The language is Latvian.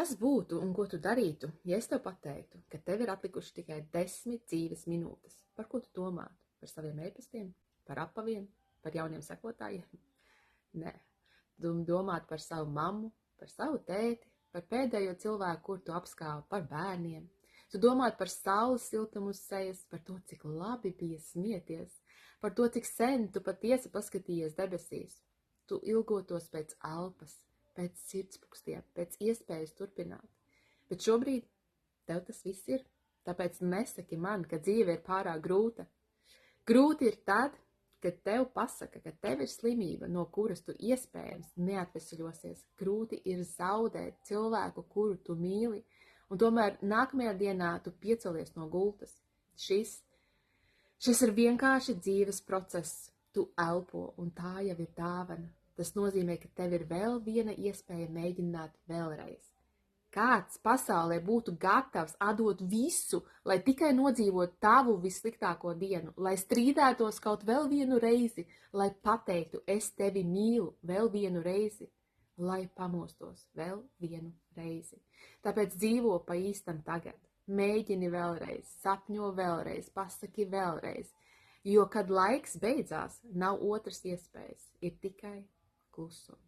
Kas būtu un ko tu darītu, ja es tev pateiktu, ka tev ir atlikuši tikai 10 dzīves minūtes? Par ko tu domātu? Par saviem e-pastiem? Par apaviem? Par jauniem sekotājiem? Nē. Tu domātu par savu mammu, par savu tēti, par pēdējo cilvēku, kur tu apskāvi, par bērniem. Tu domātu par saules siltumu uz sejas, par to, cik labi bija smieties, par to, cik sen tu patiesi paskatījies debesīs. Tu ilgotos pēc elpas, pēc sirdspukstiem, pēc iespējas turpināt. Bet šobrīd tev tas viss ir, tāpēc nesaki man, ka dzīve ir pārāk grūta. Grūti ir tad, kad tev pasaka, ka tev ir slimība, no kuras tu iespējams neatvesaļosies. Grūti ir zaudēt cilvēku, kuru tu mīli, un tomēr nākamajā dienā tu piecelies no gultas. Šis ir vienkārši dzīves process. Tu elpo, un tā jau ir dāvana. Tas nozīmē, ka tev ir vēl viena iespēja mēģināt vēlreiz. Kāds pasaulē būtu gatavs atdot visu, lai tikai nodzīvotu tavu vissliktāko dienu, lai strīdētos kaut vēl vienu reizi, lai pateiktu, es tevi mīlu vēl vienu reizi, lai pamostos vēl vienu reizi. Tāpēc dzīvo pa īstam tagad. Mēģini vēlreiz, sapņo vēlreiz, pasaki vēlreiz, jo, kad laiks beidzās, nav otras iespējas, ir tikai klusums.